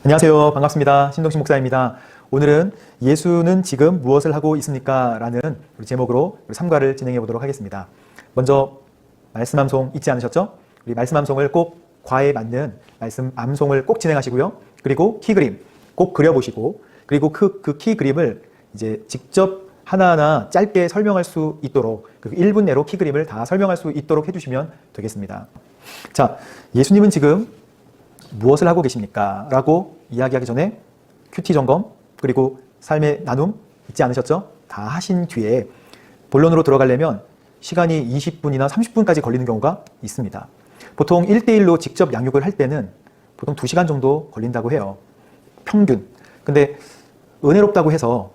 안녕하세요. 반갑습니다. 신동식 목사입니다. 오늘은 예수는 지금 무엇을 하고 있습니까? 라는 제목으로 우리 3과를 진행해 보도록 하겠습니다. 먼저 말씀 암송 잊지 않으셨죠? 우리 말씀 암송을 꼭 과에 맞는 말씀 암송을 꼭 진행하시고요. 그리고 키 그림 꼭 그려보시고, 그리고 그 키 그림을 이제 직접 하나하나 짧게 설명할 수 있도록, 1분 내로 키 그림을 다 설명할 수 있도록 해주시면 되겠습니다. 자, 예수님은 지금 무엇을 하고 계십니까? 라고 이야기하기 전에 큐티 점검, 그리고 삶의 나눔 잊지 않으셨죠? 다 하신 뒤에 본론으로 들어가려면 시간이 20분이나 30분까지 걸리는 경우가 있습니다. 보통 1대1로 직접 양육을 할 때는 보통 2시간 정도 걸린다고 해요. 평균. 근데 은혜롭다고 해서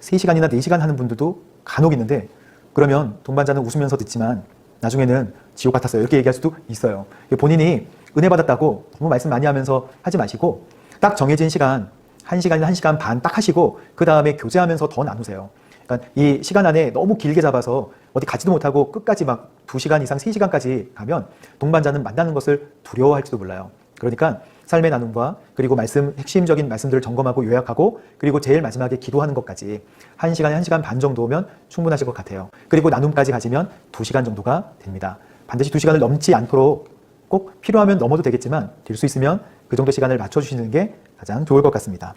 3시간이나 4시간 하는 분들도 간혹 있는데, 그러면 동반자는 웃으면서 듣지만 나중에는 지옥 같았어요, 이렇게 얘기할 수도 있어요. 본인이 은혜 받았다고 너무 말씀 많이 하면서 하지 마시고, 딱 정해진 시간 1시간이나 1시간 반 딱 하시고 그 다음에 교제하면서 더 나누세요. 그러니까 이 시간 안에 너무 길게 잡아서 어디 가지도 못하고 끝까지 막 2시간 이상 3시간까지 가면 동반자는 만나는 것을 두려워할지도 몰라요. 그러니까 삶의 나눔과 그리고 말씀, 핵심적인 말씀들을 점검하고 요약하고, 그리고 제일 마지막에 기도하는 것까지 1시간에 1시간 반 정도면 충분하실 것 같아요. 그리고 나눔까지 가지면 2시간 정도가 됩니다. 반드시 2시간을 넘지 않도록 꼭 필요하면 넘어도 되겠지만 될 수 있으면 그 정도 시간을 맞춰주시는 게 가장 좋을 것 같습니다.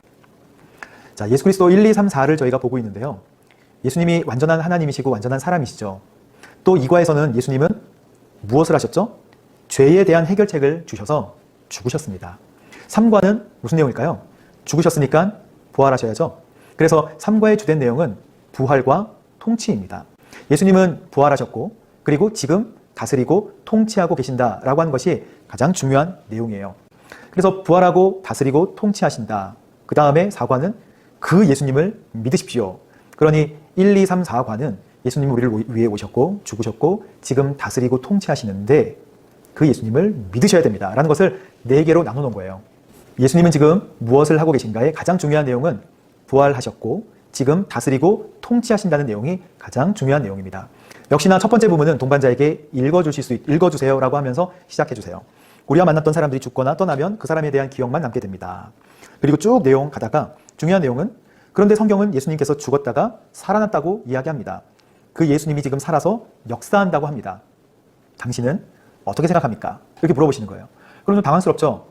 자, 예수 그리스도 1, 2, 3, 4를 저희가 보고 있는데요. 예수님이 완전한 하나님이시고 완전한 사람이시죠. 또 2과에서는 예수님은 무엇을 하셨죠? 죄에 대한 해결책을 주셔서 죽으셨습니다. 3과는 무슨 내용일까요? 죽으셨으니까 부활하셔야죠. 그래서 3과의 주된 내용은 부활과 통치입니다. 예수님은 부활하셨고, 그리고 지금 다스리고 통치하고 계신다라고 하는 것이 가장 중요한 내용이에요. 그래서 부활하고 다스리고 통치하신다. 그 다음에 4과는 그 예수님을 믿으십시오. 그러니 1, 2, 3, 4과는 예수님이 우리를 위해 오셨고 죽으셨고 지금 다스리고 통치하시는데 그 예수님을 믿으셔야 됩니다 라는 것을 4개로 나눠 놓은 거예요. 예수님은 지금 무엇을 하고 계신가의 가장 중요한 내용은 부활하셨고 지금 다스리고 통치하신다는 내용이 가장 중요한 내용입니다. 역시나 첫 번째 부분은 동반자에게 읽어주세요 라고 하면서 시작해주세요. 우리가 만났던 사람들이 죽거나 떠나면 그 사람에 대한 기억만 남게 됩니다. 그리고 쭉 내용 가다가 중요한 내용은, 그런데 성경은 예수님께서 죽었다가 살아났다고 이야기합니다. 그 예수님이 지금 살아서 역사한다고 합니다. 당신은 어떻게 생각합니까? 이렇게 물어보시는 거예요. 그러면 당황스럽죠?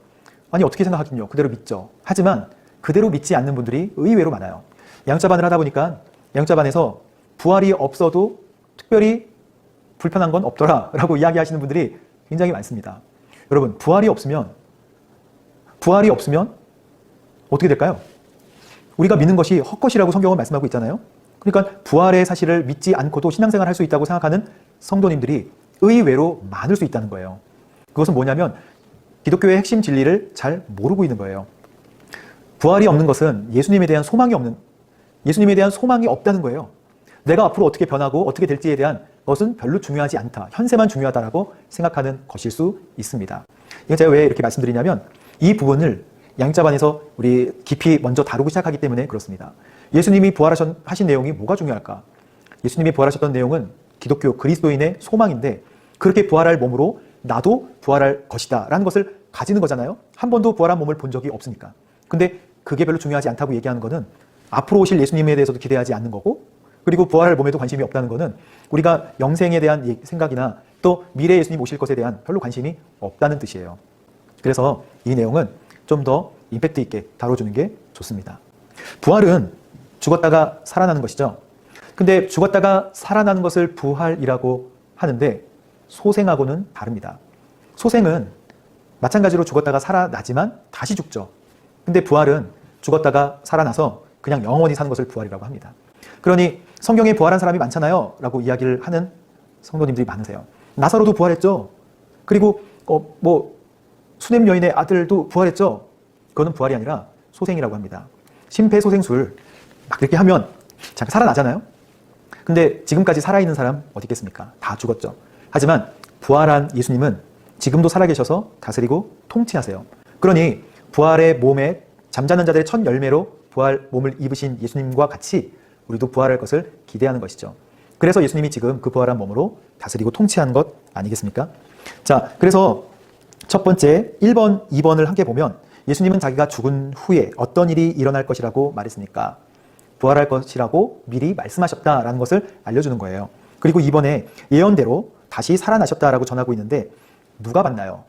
아니, 어떻게 생각하긴요? 그대로 믿죠. 하지만 그대로 믿지 않는 분들이 의외로 많아요. 양육자반을 하다 보니까 양육자반에서 부활이 없어도 특별히 불편한 건 없더라 라고 이야기하시는 분들이 굉장히 많습니다. 여러분, 부활이 없으면 어떻게 될까요? 우리가 믿는 것이 헛것이라고 성경은 말씀하고 있잖아요. 그러니까 부활의 사실을 믿지 않고도 신앙생활을 할 수 있다고 생각하는 성도님들이 의외로 많을 수 있다는 거예요. 그것은 뭐냐면 기독교의 핵심 진리를 잘 모르고 있는 거예요. 부활이 없는 것은 예수님에 대한 소망이 없다는 거예요. 내가 앞으로 어떻게 변하고 어떻게 될지에 대한 것은 별로 중요하지 않다, 현세만 중요하다라고 생각하는 것일 수 있습니다. 이건 제가 왜 이렇게 말씀드리냐면 이 부분을 양육자반에서 우리 깊이 먼저 다루고 시작하기 때문에 그렇습니다. 예수님이 부활하신 내용이 뭐가 중요할까? 예수님이 부활하셨던 내용은 기독교 그리스도인의 소망인데, 그렇게 부활할 몸으로 나도 부활할 것이다 라는 것을 가지는 거잖아요. 한 번도 부활한 몸을 본 적이 없으니까. 근데 그게 별로 중요하지 않다고 얘기하는 거는 앞으로 오실 예수님에 대해서도 기대하지 않는 거고, 그리고 부활할 몸에도 관심이 없다는 거는 우리가 영생에 대한 생각이나 또 미래 예수님 오실 것에 대한 별로 관심이 없다는 뜻이에요. 그래서 이 내용은 좀 더 임팩트 있게 다뤄주는 게 좋습니다. 부활은 죽었다가 살아나는 것이죠. 근데 죽었다가 살아나는 것을 부활이라고 하는데 소생하고는 다릅니다. 소생은 마찬가지로 죽었다가 살아나지만 다시 죽죠. 근데 부활은 죽었다가 살아나서 그냥 영원히 사는 것을 부활이라고 합니다. 그러니 성경에 부활한 사람이 많잖아요 라고 이야기를 하는 성도님들이 많으세요. 나사로도 부활했죠. 그리고 수냄 여인의 아들도 부활했죠. 그거는 부활이 아니라 소생이라고 합니다. 심폐소생술 막 이렇게 하면 잠깐 살아나잖아요. 근데 지금까지 살아있는 사람 어디 있겠습니까? 다 죽었죠. 하지만 부활한 예수님은 지금도 살아계셔서 다스리고 통치하세요. 그러니 부활의 몸에 잠자는 자들의 첫 열매로 부활 몸을 입으신 예수님과 같이 우리도 부활할 것을 기대하는 것이죠. 그래서 예수님이 지금 그 부활한 몸으로 다스리고 통치하는 것 아니겠습니까? 자, 그래서 첫 번째 1번, 2번을 함께 보면 예수님은 자기가 죽은 후에 어떤 일이 일어날 것이라고 말했습니까? 부활할 것이라고 미리 말씀하셨다라는 것을 알려주는 거예요. 그리고 이번에 예언대로 다시 살아나셨다라고 전하고 있는데 누가 봤나요?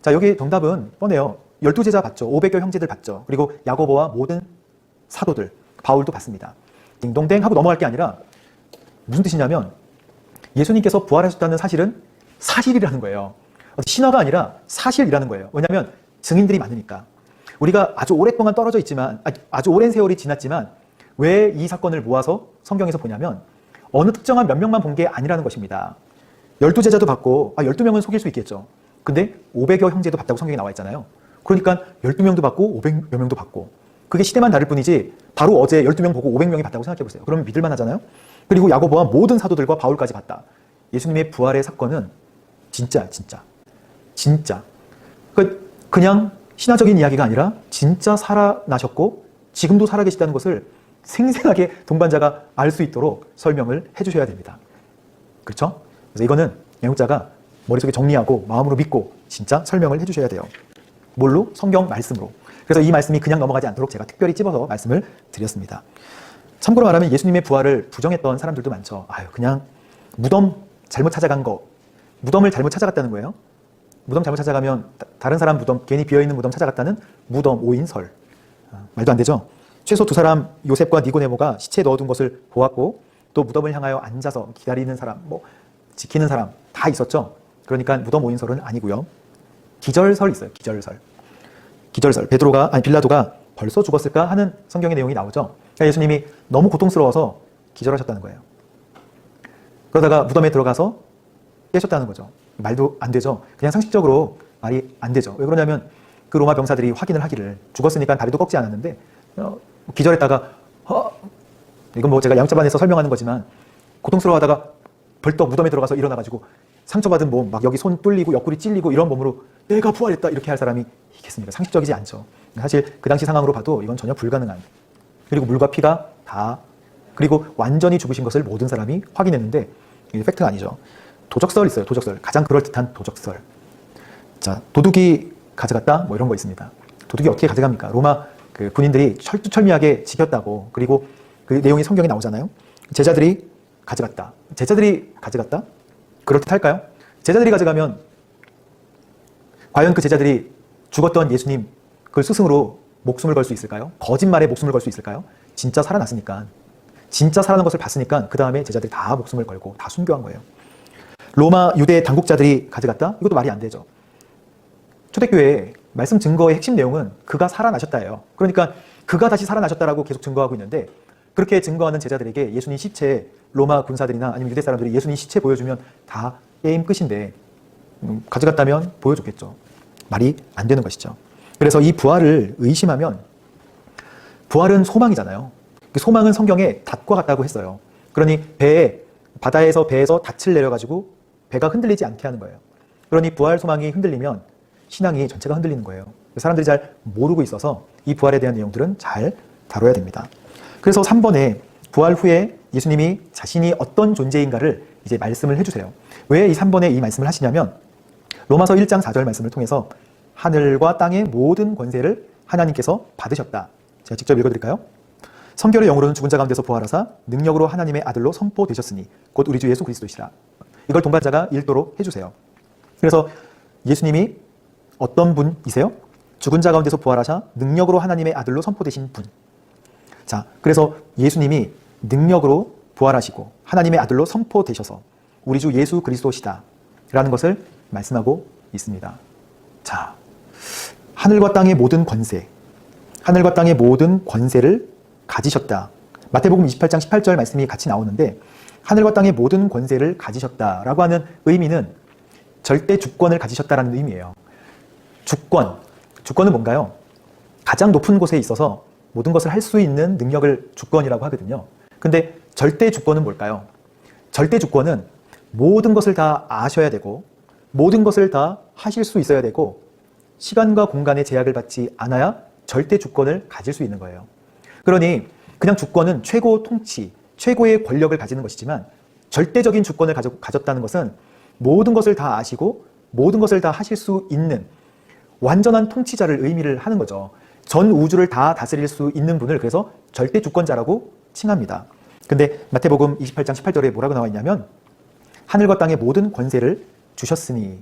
자, 여기 정답은 뻔해요. 12제자 봤죠. 500여 형제들 봤죠. 그리고 야고보와 모든 사도들, 바울도 봤습니다. 딩동댕 하고 넘어갈 게 아니라 무슨 뜻이냐면 예수님께서 부활하셨다는 사실은 사실이라는 거예요. 신화가 아니라 사실이라는 거예요. 왜냐하면 증인들이 많으니까. 우리가 아주 오랫동안 떨어져 있지만, 아주 오랜 세월이 지났지만 왜 이 사건을 모아서 성경에서 보냐면 어느 특정한 몇 명만 본 게 아니라는 것입니다. 12제자도 봤고 12명은 속일 수 있겠죠. 근데 500여 형제도 봤다고 성경에 나와 있잖아요. 그러니까 12명도 봤고 500여 명도 봤고 그게 시대만 다를 뿐이지 바로 어제 12명 보고 500명이 봤다고 생각해 보세요. 그러면 믿을만 하잖아요. 그리고 야고보와 모든 사도들과 바울까지 봤다. 예수님의 부활의 사건은 진짜. 그냥 신화적인 이야기가 아니라 진짜 살아나셨고 지금도 살아계시다는 것을 생생하게 동반자가 알 수 있도록 설명을 해주셔야 됩니다. 그렇죠? 그래서 이거는 애국자가 머릿속에 정리하고 마음으로 믿고 진짜 설명을 해주셔야 돼요. 뭘로? 성경 말씀으로. 그래서 이 말씀이 그냥 넘어가지 않도록 제가 특별히 찝어서 말씀을 드렸습니다. 참고로 말하면 예수님의 부활을 부정했던 사람들도 많죠. 그냥 무덤 잘못 찾아간 거. 무덤을 잘못 찾아갔다는 거예요. 무덤 잘못 찾아가면 다른 사람 무덤, 괜히 비어있는 무덤 찾아갔다는 무덤 오인설. 말도 안 되죠? 최소 두 사람 요셉과 니고데모가 시체 넣어둔 것을 보았고 또 무덤을 향하여 앉아서 기다리는 사람, 지키는 사람 다 있었죠. 그러니까 무덤 오인설은 아니고요. 기절설 있어요. 기절설. 빌라도가 벌써 죽었을까 하는 성경의 내용이 나오죠. 그러니까 예수님이 너무 고통스러워서 기절하셨다는 거예요. 그러다가 무덤에 들어가서 깨셨다는 거죠. 말도 안 되죠. 그냥 상식적으로 말이 안 되죠. 왜 그러냐면 그 로마 병사들이 확인을 하기를 죽었으니까 다리도 꺾지 않았는데 기절했다가 이건 제가 양자반에서 설명하는 거지만 고통스러워하다가 벌떡 무덤에 들어가서 일어나가지고 상처받은 몸, 막 여기 손 뚫리고 옆구리 찔리고 이런 몸으로 내가 부활했다 이렇게 할 사람이 있겠습니까? 상식적이지 않죠. 사실 그 당시 상황으로 봐도 이건 전혀 불가능한. 그리고 물과 피가 다 그리고 완전히 죽으신 것을 모든 사람이 확인했는데 이게 팩트가 아니죠. 도적설 있어요. 도적설. 가장 그럴듯한 도적설. 자, 도둑이 가져갔다? 이런 거 있습니다. 도둑이 어떻게 가져갑니까? 로마 그 군인들이 철두철미하게 지켰다고. 그리고 그 내용이 성경에 나오잖아요. 제자들이 가져갔다. 그럴듯할까요? 제자들이 가져가면 과연 그 제자들이 죽었던 예수님 그걸 스승으로 목숨을 걸 수 있을까요? 거짓말에 목숨을 걸 수 있을까요? 진짜 살아났으니까. 진짜 살아난 것을 봤으니까 그 다음에 제자들이 다 목숨을 걸고 다 순교한 거예요. 로마 유대 당국자들이 가져갔다? 이것도 말이 안 되죠. 초대교회의 말씀 증거의 핵심 내용은 그가 살아나셨다예요. 그러니까 그가 다시 살아나셨다라고 계속 증거하고 있는데 그렇게 증거하는 제자들에게 예수님 시체, 로마 군사들이나 아니면 유대 사람들이 예수님 시체 보여주면 다 게임 끝인데 가져갔다면 보여줬겠죠. 말이 안 되는 것이죠. 그래서 이 부활을 의심하면 부활은 소망이잖아요. 그 소망은 성경에 닷과 같다고 했어요. 그러니 바다에서 배에서 닻을 내려가지고 배가 흔들리지 않게 하는 거예요. 그러니 부활 소망이 흔들리면 신앙이 전체가 흔들리는 거예요. 사람들이 잘 모르고 있어서 이 부활에 대한 내용들은 잘 다뤄야 됩니다. 그래서 3번에 부활 후에 예수님이 자신이 어떤 존재인가를 이제 말씀을 해주세요. 왜 이 3번에 이 말씀을 하시냐면 로마서 1장 4절 말씀을 통해서 하늘과 땅의 모든 권세를 하나님께서 받으셨다. 제가 직접 읽어드릴까요? 성결의 영으로는 죽은 자 가운데서 부활하사 능력으로 하나님의 아들로 선포되셨으니 곧 우리 주 예수 그리스도시라. 이걸 동반자가 읽도록 해주세요. 그래서 예수님이 어떤 분이세요? 죽은 자 가운데서 부활하사 능력으로 하나님의 아들로 선포되신 분. 자, 그래서 예수님이 능력으로 부활하시고 하나님의 아들로 선포되셔서 우리 주 예수 그리스도시다 라는 것을 말씀하고 있습니다. 자, 하늘과 땅의 모든 권세, 하늘과 땅의 모든 권세를 가지셨다. 마태복음 28장 18절 말씀이 같이 나오는데 하늘과 땅의 모든 권세를 가지셨다라고 하는 의미는 절대 주권을 가지셨다라는 의미예요. 주권은 뭔가요? 가장 높은 곳에 있어서 모든 것을 할 수 있는 능력을 주권이라고 하거든요. 근데 절대 주권은 뭘까요? 절대 주권은 모든 것을 다 아셔야 되고 모든 것을 다 하실 수 있어야 되고 시간과 공간의 제약을 받지 않아야 절대 주권을 가질 수 있는 거예요. 그러니 그냥 주권은 최고 통치, 최고의 권력을 가지는 것이지만 절대적인 주권을 가졌다는 것은 모든 것을 다 아시고 모든 것을 다 하실 수 있는 완전한 통치자를 의미를 하는 거죠. 전 우주를 다 다스릴 수 있는 분을 그래서 절대 주권자라고 칭합니다. 근데 마태복음 28장 18절에 뭐라고 나와 있냐면 하늘과 땅의 모든 권세를 주셨으니,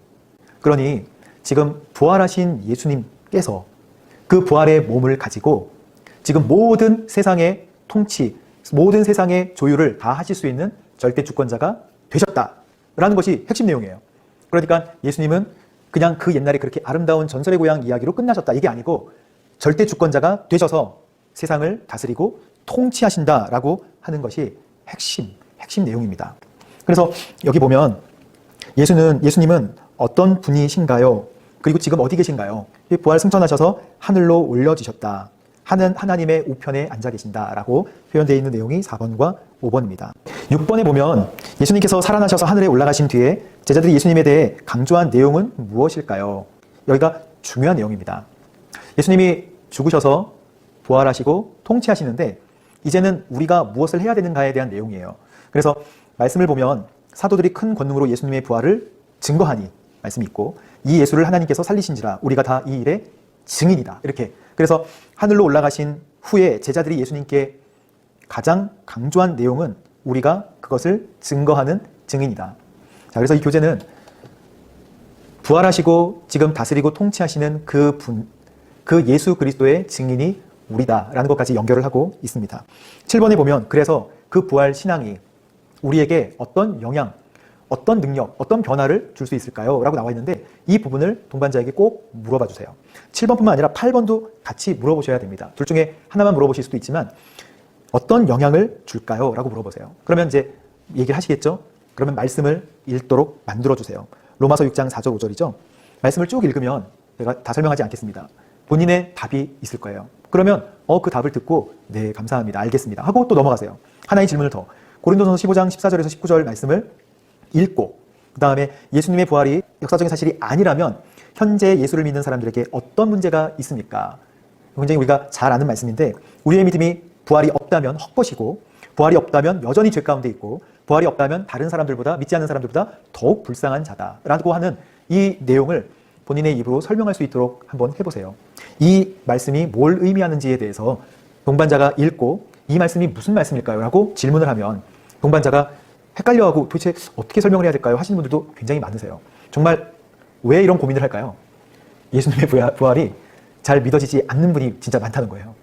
그러니 지금 부활하신 예수님께서 그 부활의 몸을 가지고 지금 모든 세상의 통치, 모든 세상의 조율을 다 하실 수 있는 절대 주권자가 되셨다라는 것이 핵심 내용이에요. 그러니까 예수님은 그냥 그 옛날에 그렇게 아름다운 전설의 고향 이야기로 끝나셨다, 이게 아니고 절대 주권자가 되셔서 세상을 다스리고 통치하신다라고 하는 것이 핵심 내용입니다. 그래서 여기 보면 예수님은 어떤 분이신가요? 그리고 지금 어디 계신가요? 부활 승천하셔서 하늘로 올려지셨다. 하나님의 우편에 앉아 계신다라고 표현되어 있는 내용이 4번과 5번입니다. 6번에 보면 예수님께서 살아나셔서 하늘에 올라가신 뒤에 제자들이 예수님에 대해 강조한 내용은 무엇일까요? 여기가 중요한 내용입니다. 예수님이 죽으셔서 부활하시고 통치하시는데 이제는 우리가 무엇을 해야 되는가에 대한 내용이에요. 그래서 말씀을 보면 사도들이 큰 권능으로 예수님의 부활을 증거하니 말씀이 있고, 이 예수를 하나님께서 살리신지라 우리가 다 이 일의 증인이다, 이렇게. 그래서 하늘로 올라가신 후에 제자들이 예수님께 가장 강조한 내용은 우리가 그것을 증거하는 증인이다. 자, 그래서 이 교재는 부활하시고 지금 다스리고 통치하시는 그 예수 그리스도의 증인이 우리다라는 것까지 연결을 하고 있습니다. 7번에 보면 그래서 그 부활 신앙이 우리에게 어떤 영향, 어떤 능력, 어떤 변화를 줄 수 있을까요? 라고 나와 있는데 이 부분을 동반자에게 꼭 물어봐 주세요. 7번뿐만 아니라 8번도 같이 물어보셔야 됩니다. 둘 중에 하나만 물어보실 수도 있지만 어떤 영향을 줄까요? 라고 물어보세요. 그러면 이제 얘기를 하시겠죠? 그러면 말씀을 읽도록 만들어 주세요. 로마서 6장 4절 5절이죠. 말씀을 쭉 읽으면 제가 다 설명하지 않겠습니다. 본인의 답이 있을 거예요. 그러면 그 답을 듣고 네, 감사합니다, 알겠습니다 하고 또 넘어가세요. 하나의 질문을 더. 고린도전서 15장 14절에서 19절 말씀을 읽고 그 다음에 예수님의 부활이 역사적인 사실이 아니라면 현재 예수를 믿는 사람들에게 어떤 문제가 있습니까? 굉장히 우리가 잘 아는 말씀인데, 우리의 믿음이 부활이 없다면 헛것이고 부활이 없다면 여전히 죄 가운데 있고 부활이 없다면 다른 사람들보다, 믿지 않는 사람들보다 더욱 불쌍한 자다라고 하는 이 내용을 본인의 입으로 설명할 수 있도록 한번 해보세요. 이 말씀이 뭘 의미하는지에 대해서 동반자가 읽고 이 말씀이 무슨 말씀일까요? 라고 질문을 하면 동반자가 헷갈려하고 도대체 어떻게 설명을 해야 될까요? 하시는 분들도 굉장히 많으세요. 정말 왜 이런 고민을 할까요? 예수님의 부활이 잘 믿어지지 않는 분이 진짜 많다는 거예요.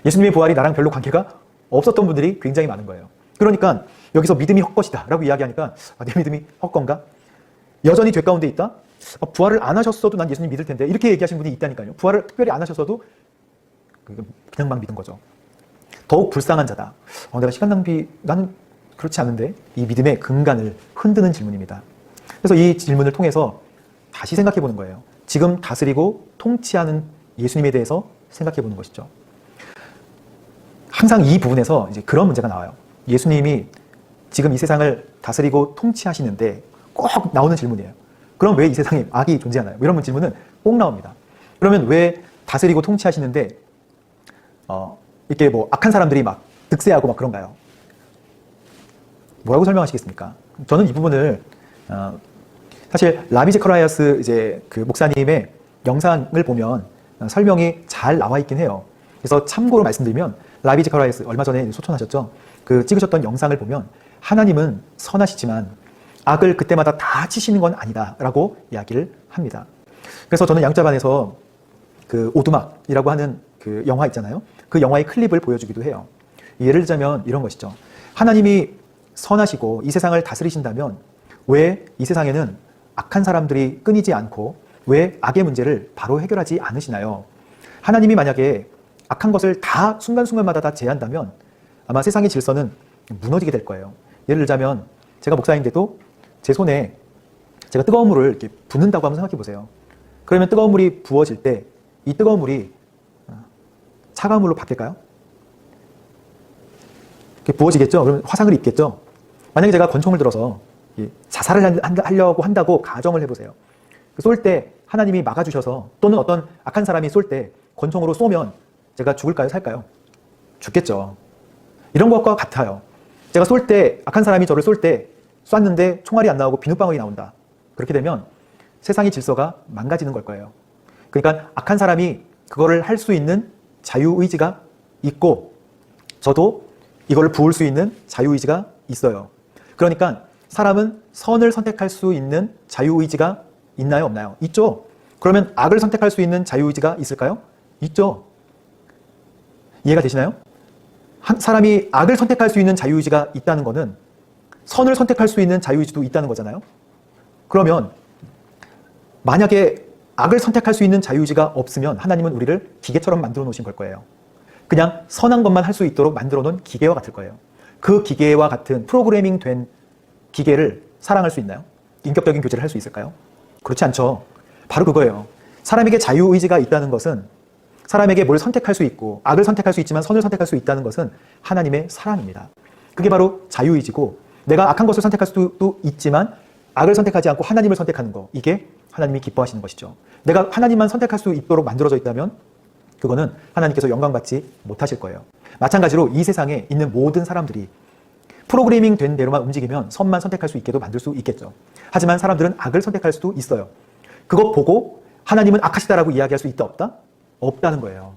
예수님의 부활이 나랑 별로 관계가 없었던 분들이 굉장히 많은 거예요. 그러니까 여기서 믿음이 헛것이다 라고 이야기하니까 내 믿음이 헛건가? 여전히 죄 가운데 있다? 부활을 안 하셨어도 난 예수님 믿을 텐데, 이렇게 얘기하시는 분이 있다니까요. 부활을 특별히 안 하셨어도 그냥 막 믿은 거죠. 더욱 불쌍한 자다. 내가 시간 낭비, 나는 그렇지 않은데, 이 믿음의 근간을 흔드는 질문입니다. 그래서 이 질문을 통해서 다시 생각해 보는 거예요. 지금 다스리고 통치하는 예수님에 대해서 생각해 보는 것이죠. 항상 이 부분에서 이제 그런 문제가 나와요. 예수님이 지금 이 세상을 다스리고 통치하시는데 꼭 나오는 질문이에요. 그럼 왜 이 세상에 악이 존재하나요? 이런 질문은 꼭 나옵니다. 그러면 왜 다스리고 통치하시는데 이렇게 뭐 악한 사람들이 막 득세하고 막 그런가요? 뭐라고 설명하시겠습니까? 저는 이 부분을 사실 라비 제커라이아스 이제 그 목사님의 영상을 보면 설명이 잘 나와 있긴 해요. 그래서 참고로 말씀드리면 라비 제커라이아스 얼마 전에 소천하셨죠? 그 찍으셨던 영상을 보면 하나님은 선하시지만 악을 그때마다 다 치시는 건 아니다라고 이야기를 합니다. 그래서 저는 양자반에서 그 오두막이라고 하는 그 영화 있잖아요. 그 영화의 클립을 보여주기도 해요. 예를 들자면 이런 것이죠. 하나님이 선하시고 이 세상을 다스리신다면 왜 이 세상에는 악한 사람들이 끊이지 않고 왜 악의 문제를 바로 해결하지 않으시나요? 하나님이 만약에 악한 것을 다 순간순간마다 다 제한다면 아마 세상의 질서는 무너지게 될 거예요. 예를 들자면 제가 목사인데도 제 손에 제가 뜨거운 물을 이렇게 붓는다고 한번 생각해 보세요. 그러면 뜨거운 물이 부어질 때 이 뜨거운 물이 차가운 물로 바뀔까요? 이렇게 부어지겠죠? 그러면 화상을 입겠죠? 만약에 제가 권총을 들어서 자살을 하려고 한다고 가정을 해보세요. 쏠 때 하나님이 막아주셔서 또는 어떤 악한 사람이 쏠 때 권총으로 쏘면 제가 죽을까요? 살까요? 죽겠죠. 이런 것과 같아요. 제가 쏠 때, 악한 사람이 저를 쏠 때 쐈는데 총알이 안 나오고 비눗방울이 나온다. 그렇게 되면 세상의 질서가 망가지는 걸 거예요. 그러니까 악한 사람이 그거를 할 수 있는 자유의지가 있고 저도 이걸 부을 수 있는 자유의지가 있어요. 그러니까 사람은 선을 선택할 수 있는 자유의지가 있나요? 없나요? 있죠. 그러면 악을 선택할 수 있는 자유의지가 있을까요? 있죠. 이해가 되시나요? 사람이 악을 선택할 수 있는 자유의지가 있다는 것은 선을 선택할 수 있는 자유의지도 있다는 거잖아요. 그러면 만약에 악을 선택할 수 있는 자유의지가 없으면 하나님은 우리를 기계처럼 만들어 놓으신 걸 거예요. 그냥 선한 것만 할 수 있도록 만들어 놓은 기계와 같을 거예요. 그 기계와 같은 프로그래밍 된 기계를 사랑할 수 있나요? 인격적인 교제를 할 수 있을까요? 그렇지 않죠. 바로 그거예요. 사람에게 자유의지가 있다는 것은 사람에게 뭘 선택할 수 있고 악을 선택할 수 있지만 선을 선택할 수 있다는 것은 하나님의 사랑입니다. 그게 바로 자유의지고 내가 악한 것을 선택할 수도 있지만 악을 선택하지 않고 하나님을 선택하는 거, 이게 하나님이 기뻐하시는 것이죠. 내가 하나님만 선택할 수 있도록 만들어져 있다면 그거는 하나님께서 영광받지 못하실 거예요. 마찬가지로 이 세상에 있는 모든 사람들이 프로그래밍 된 대로만 움직이면 선만 선택할 수 있게도 만들 수 있겠죠. 하지만 사람들은 악을 선택할 수도 있어요. 그거 보고 하나님은 악하시다라고 이야기할 수 있다 없다? 없다는 거예요.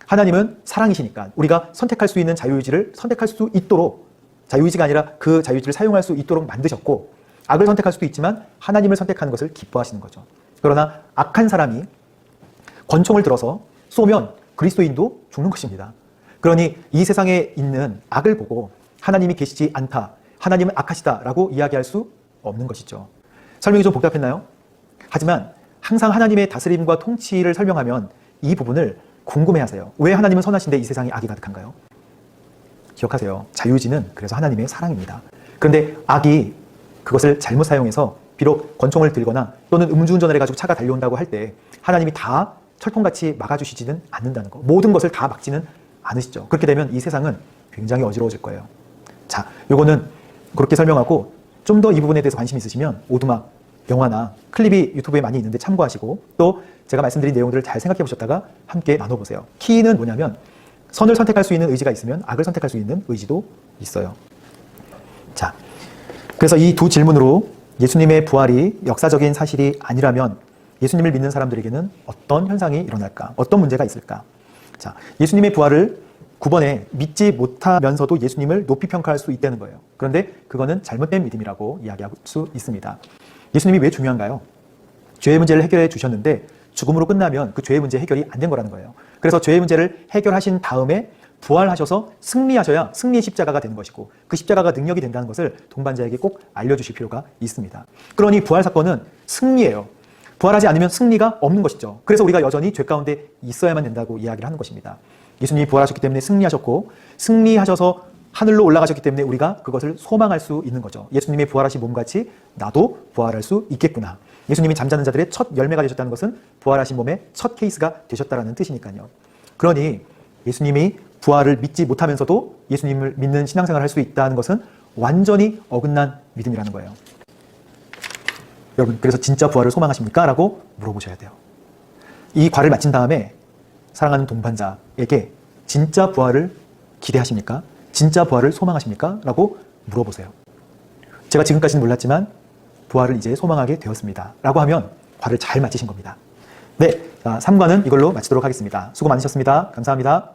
하나님은 사랑이시니까 우리가 선택할 수 있는 자유의지를 선택할 수 있도록, 자유의지가 아니라 그 자유의지를 사용할 수 있도록 만드셨고 악을 선택할 수도 있지만 하나님을 선택하는 것을 기뻐하시는 거죠. 그러나 악한 사람이 권총을 들어서 쏘면 그리스도인도 죽는 것입니다. 그러니 이 세상에 있는 악을 보고 하나님이 계시지 않다, 하나님은 악하시다라고 이야기할 수 없는 것이죠. 설명이 좀 복잡했나요? 하지만 항상 하나님의 다스림과 통치를 설명하면 이 부분을 궁금해하세요. 왜 하나님은 선하신데 이 세상에 악이 가득한가요? 기억하세요. 자유의지는 그래서 하나님의 사랑입니다. 그런데 악이 그것을 잘못 사용해서 비록 권총을 들거나 또는 음주운전을 해가지고 차가 달려온다고 할 때 하나님이 다 철통같이 막아주시지는 않는다는 거. 모든 것을 다 막지는 않으시죠. 그렇게 되면 이 세상은 굉장히 어지러워질 거예요. 자, 요거는 그렇게 설명하고 좀 더 이 부분에 대해서 관심 있으시면 오두막 영화나 클립이 유튜브에 많이 있는데 참고하시고 또 제가 말씀드린 내용들을 잘 생각해 보셨다가 함께 나눠보세요. 키는 뭐냐면 선을 선택할 수 있는 의지가 있으면 악을 선택할 수 있는 의지도 있어요. 자, 그래서 이 두 질문으로 예수님의 부활이 역사적인 사실이 아니라면 예수님을 믿는 사람들에게는 어떤 현상이 일어날까? 어떤 문제가 있을까? 자, 예수님의 부활을 9번에 믿지 못하면서도 예수님을 높이 평가할 수 있다는 거예요. 그런데 그거는 잘못된 믿음이라고 이야기할 수 있습니다. 예수님이 왜 중요한가요? 죄의 문제를 해결해 주셨는데 죽음으로 끝나면 그 죄의 문제 해결이 안 된 거라는 거예요. 그래서 죄의 문제를 해결하신 다음에 부활하셔서 승리하셔야 승리의 십자가가 되는 것이고 그 십자가가 능력이 된다는 것을 동반자에게 꼭 알려주실 필요가 있습니다. 그러니 부활 사건은 승리예요. 부활하지 않으면 승리가 없는 것이죠. 그래서 우리가 여전히 죄 가운데 있어야만 된다고 이야기를 하는 것입니다. 예수님이 부활하셨기 때문에 승리하셨고 승리하셔서 하늘로 올라가셨기 때문에 우리가 그것을 소망할 수 있는 거죠. 예수님의 부활하신 몸같이 나도 부활할 수 있겠구나. 예수님이 잠자는 자들의 첫 열매가 되셨다는 것은 부활하신 몸의 첫 케이스가 되셨다는 뜻이니까요. 그러니 예수님이 부활을 믿지 못하면서도 예수님을 믿는 신앙생활을 할 수 있다는 것은 완전히 어긋난 믿음이라는 거예요. 여러분, 그래서 진짜 부활을 소망하십니까? 라고 물어보셔야 돼요. 이 과를 마친 다음에 사랑하는 동반자에게 진짜 부활을 기대하십니까? 진짜 부활을 소망하십니까? 라고 물어보세요. 제가 지금까지는 몰랐지만 부활을 이제 소망하게 되었습니다. 라고 하면 과를 잘 마치신 겁니다. 네, 3과는 이걸로 마치도록 하겠습니다. 수고 많으셨습니다. 감사합니다.